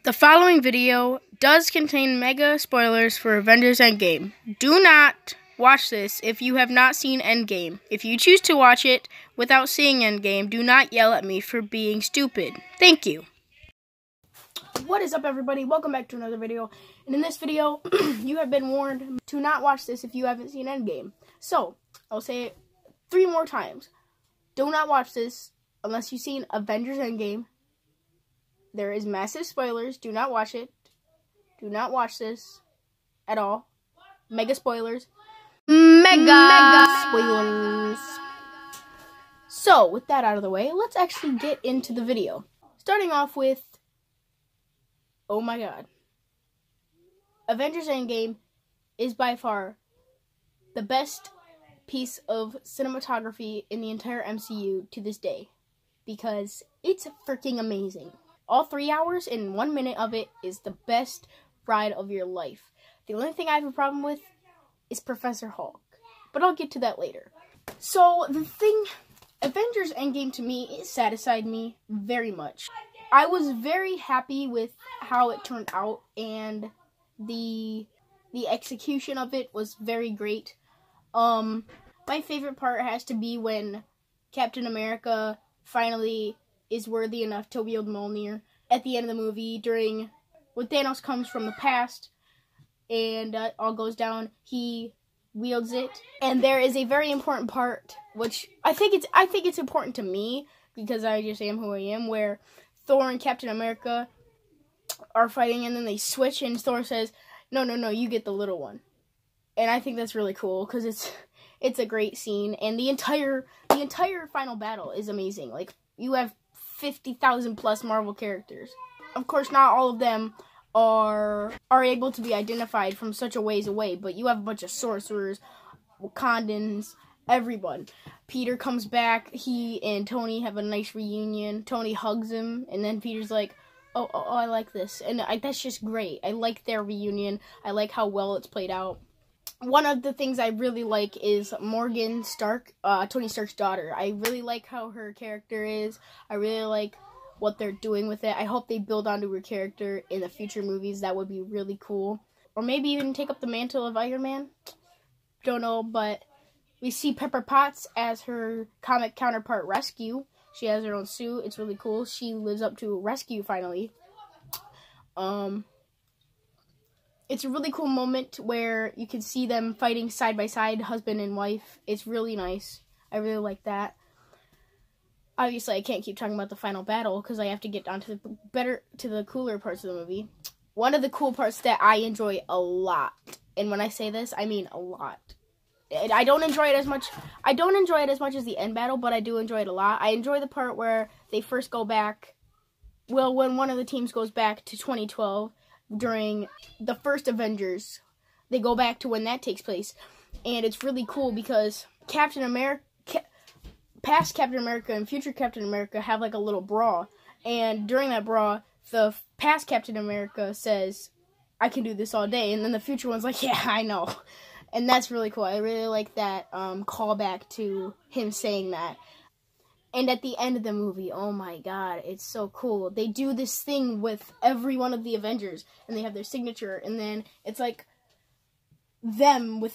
The following video does contain mega spoilers for Avengers Endgame. Do not watch this if you have not seen Endgame. If you choose to watch it without seeing Endgame, do not yell at me for being stupid. Thank you. What is up, everybody? Welcome back to another video. And in this video, you have been warned to not watch this if you haven't seen Endgame. So, I'll say it 3 more times. Do not watch this unless you've seen Avengers Endgame. There is massive spoilers. Do not watch it. Do not watch this at all. Mega spoilers. Mega spoilers. So, with that out of the way, let's actually get into the video. Starting off with, oh my god. Avengers Endgame is by far the best piece of cinematography in the entire MCU to this day. Because it's freaking amazing. All 3 hours and 1 minute of it is the best ride of your life. The only thing I have a problem with is Professor Hulk. But I'll get to that later. So, the thing, Avengers Endgame to me, it satisfied me very much. I was very happy with how it turned out, and the execution of it was very great. My favorite part has to be when Captain America finally is worthy enough to wield Mjolnir at the end of the movie when Thanos comes from the past and all goes down. He wields it, and there is a very important part, which I think it's important to me because I just am who I am, where Thor and Captain America are fighting, and then they switch, and Thor says, "No, you get the little one," and I think that's really cool because it's a great scene, and the entire final battle is amazing. Like, you have 50,000 plus Marvel characters. Of course, not all of them are able to be identified from such a ways away, but you have a bunch of sorcerers, Wakandans, everyone. Peter comes back. He and Tony have a nice reunion. Tony hugs him, and then Peter's like, oh, I like this. And that's just great. I like their reunion. I like how well it's played out. One of the things I really like is Morgan Stark, Tony Stark's daughter. I really like how her character is. I really like what they're doing with it. I hope they build onto her character in the future movies. That would be really cool. Or maybe even take up the mantle of Iron Man. Don't know, but we see Pepper Potts as her comic counterpart Rescue. She has her own suit. It's really cool. She lives up to Rescue finally. It's a really cool moment where you can see them fighting side by side, husband and wife. It's really nice. I really like that. Obviously, I can't keep talking about the final battle because I have to get on to the cooler parts of the movie. One of the cool parts that I enjoy a lot, and when I say this, I mean a lot. I don't enjoy it as much as the end battle, but I do enjoy it a lot. I enjoy the part where they first go back, well, when one of the teams goes back to 2012, during the first Avengers. They go back to when that takes place, and it's really cool because Captain America, past Captain America and future Captain America have like a little brawl, and during that brawl, the past Captain America says, "I can do this all day," and then the future one's like, "Yeah, I know," and that's really cool. I really like that callback to him saying that. And at the end of the movie, oh my god, it's so cool. They do this thing with every one of the Avengers, and they have their signature, and then it's like them with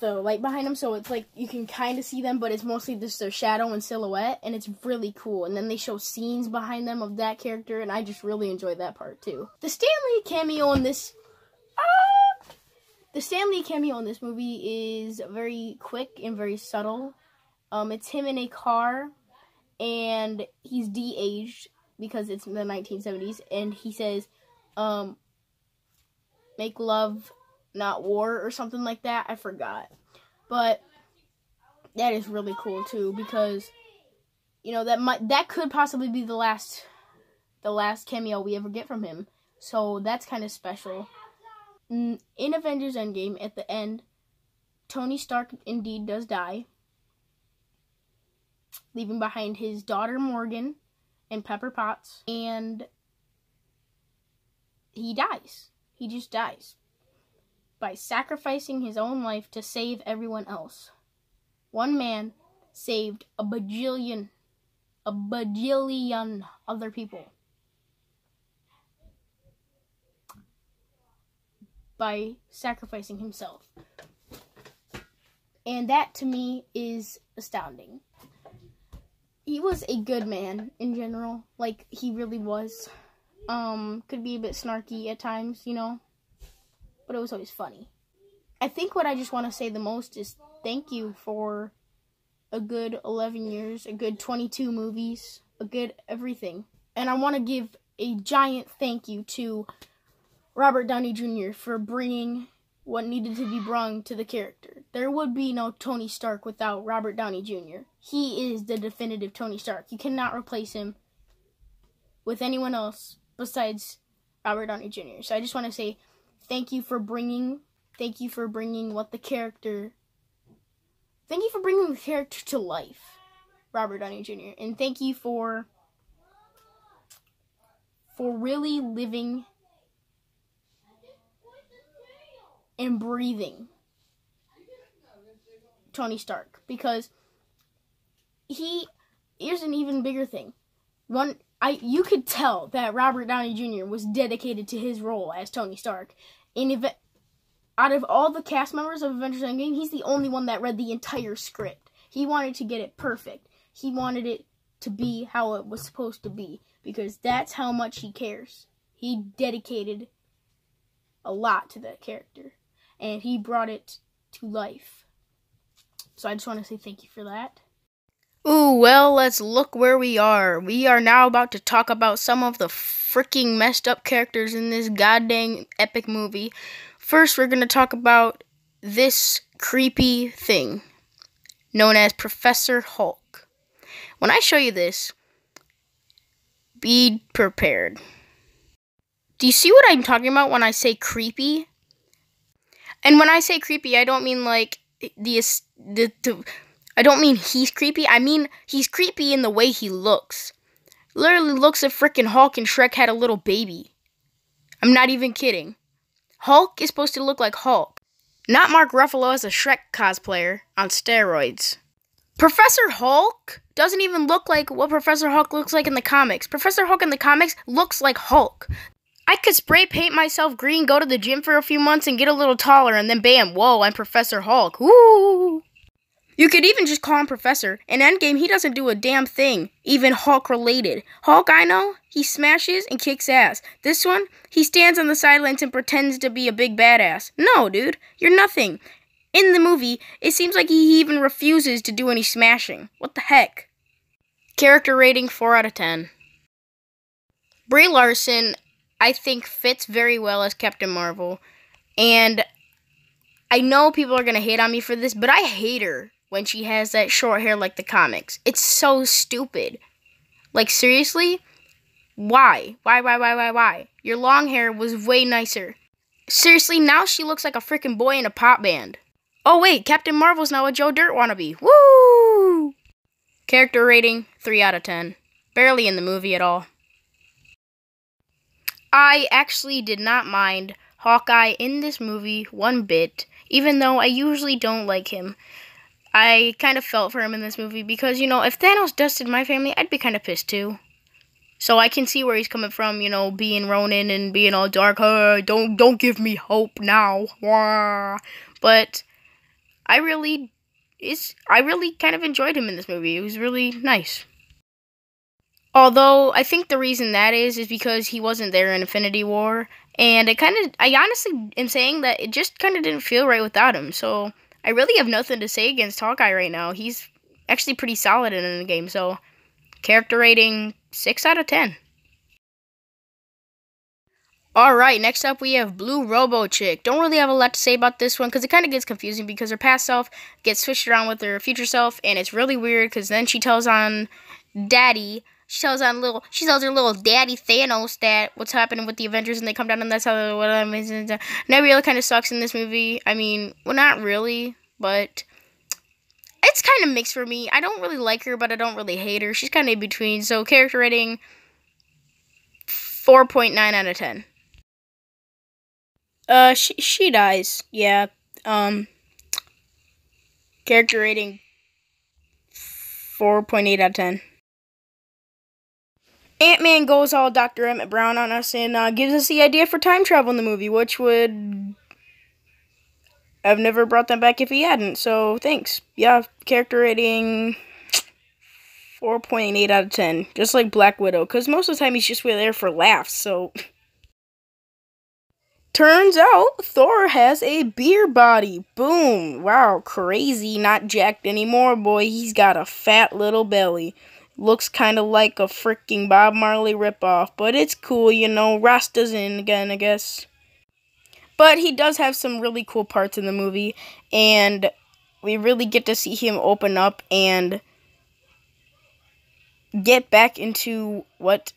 a light behind them, so it's like you can kind of see them, but it's mostly just their shadow and silhouette, and it's really cool. And then they show scenes behind them of that character, and I just really enjoy that part too. The Stan Lee cameo in this movie is very quick and very subtle. It's him in a car, and he's de-aged because it's in the 1970s, and he says, make love, not war, or something like that. I forgot. But that is really cool too, because, you know, that could possibly be the last cameo we ever get from him. So that's kind of special. In Avengers Endgame, at the end, Tony Stark indeed does die, leaving behind his daughter Morgan and Pepper Potts, and he dies. He just dies by sacrificing his own life to save everyone else. One man saved a bajillion other people. by sacrificing himself. And that, to me, is astounding. He was a good man in general. Like, he really was. Could be a bit snarky at times, you know. But it was always funny. I think what I just want to say the most is thank you for a good 11 years, a good 22 movies, a good everything. And I want to give a giant thank you to Robert Downey Jr. for bringing what needed to be brung to the character. There would be no Tony Stark without Robert Downey Jr. He is the definitive Tony Stark. You cannot replace him with anyone else besides Robert Downey Jr. So I just want to say thank you for bringing what the character, thank you for bringing the character to life, Robert Downey Jr. And thank you for really living and breathing Tony Stark, because here's an even bigger thing. You could tell that Robert Downey Jr. was dedicated to his role as Tony Stark. And out of all the cast members of Avengers Endgame, he's the only one that read the entire script. He wanted to get it perfect. He wanted it to be how it was supposed to be, because that's how much he cares. He dedicated a lot to that character, and he brought it to life. So I just want to say thank you for that. Ooh, well, let's look where we are. We are now about to talk about some of the freaking messed up characters in this goddamn epic movie. First, we're going to talk about this creepy thing known as Professor Hulk. When I show you this, be prepared. Do you see what I'm talking about when I say creepy? And when I say creepy, I don't mean like I don't mean he's creepy. I mean he's creepy in the way he looks. Literally looks like frickin' Hulk and Shrek had a little baby. I'm not even kidding. Hulk is supposed to look like Hulk, not Mark Ruffalo as a Shrek cosplayer on steroids. Professor Hulk doesn't even look like what Professor Hulk looks like in the comics. Professor Hulk in the comics looks like Hulk. I could spray paint myself green, go to the gym for a few months, and get a little taller, and then bam, whoa, I'm Professor Hulk. Woo! You could even just call him Professor. In Endgame, he doesn't do a damn thing, even Hulk-related. Hulk, I know, he smashes and kicks ass. This one, he stands on the sidelines and pretends to be a big badass. No, dude, you're nothing. In the movie, it seems like he even refuses to do any smashing. What the heck? Character rating, 4 out of 10. Brie Larson, I think, fits very well as Captain Marvel. And I know people are going to hate on me for this, but I hate her when she has that short hair like the comics. It's so stupid. Like, seriously? Why? Why? Your long hair was way nicer. Seriously, now she looks like a freaking boy in a pop band. Oh wait, Captain Marvel's now a Joe Dirt wannabe. Woo! Character rating, 3 out of 10. Barely in the movie at all. I actually did not mind Hawkeye in this movie one bit, even though I usually don't like him. I kind of felt for him in this movie because, you know, if Thanos dusted my family, I'd be kind of pissed too. So I can see where he's coming from, you know, being Ronin and being all dark. Don't give me hope now. Wah. But I really kind of enjoyed him in this movie. It was really nice. Although I think the reason that is because he wasn't there in Infinity War, and I honestly am saying that it just kind of didn't feel right without him. So I really have nothing to say against Hawkeye right now. He's actually pretty solid in the game. So character rating, 6 out of 10. Alright, next up we have Blue Robo Chick. Don't really have a lot to say about this one because it kind of gets confusing because her past self gets switched around with her future self, and it's really weird because then she tells on Daddy. She tells her little daddy Thanos that what's happening with the Avengers, and they come down, and that's how what I'm. Nebula kind of sucks in this movie. I mean, well, not really, but it's kind of mixed for me. I don't really like her, but I don't really hate her. She's kind of in between. So character rating, 4.9 out of 10. She dies. Yeah. Character rating, 4.8 out of 10. Ant-Man goes all Dr. Emmett Brown on us and gives us the idea for time travel in the movie, which would I've never brought them back if he hadn't, so thanks. Yeah, character rating 4.8 out of 10. Just like Black Widow, because most of the time he's just there for laughs, so... Turns out Thor has a beer body. Boom. Wow, crazy. Not jacked anymore, boy. He's got a fat little belly. Looks kind of like a freaking Bob Marley ripoff, but it's cool, you know. Rasta's in again, I guess. But he does have some really cool parts in the movie, and we really get to see him open up and get back into what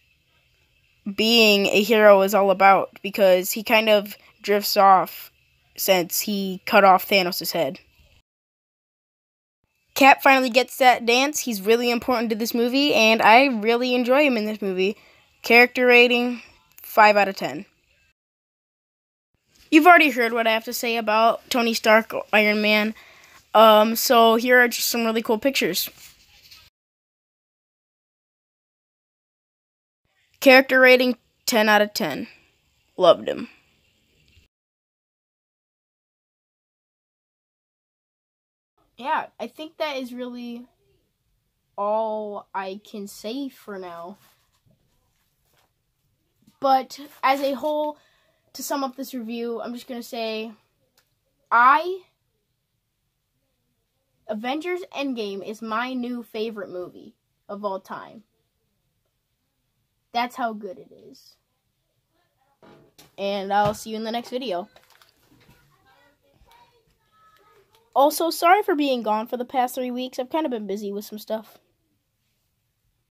being a hero is all about, because he kind of drifts off since he cut off Thanos' head. Cap finally gets that dance. He's really important to this movie, and I really enjoy him in this movie. Character rating, 5 out of 10. You've already heard what I have to say about Tony Stark, Iron Man. So here are just some really cool pictures. Character rating, 10 out of 10. Loved him. Yeah, I think that is really all I can say for now. But as a whole, to sum up this review, I'm just going to say, Avengers Endgame is my new favorite movie of all time. That's how good it is. And I'll see you in the next video. Also, sorry for being gone for the past 3 weeks. I've kind of been busy with some stuff.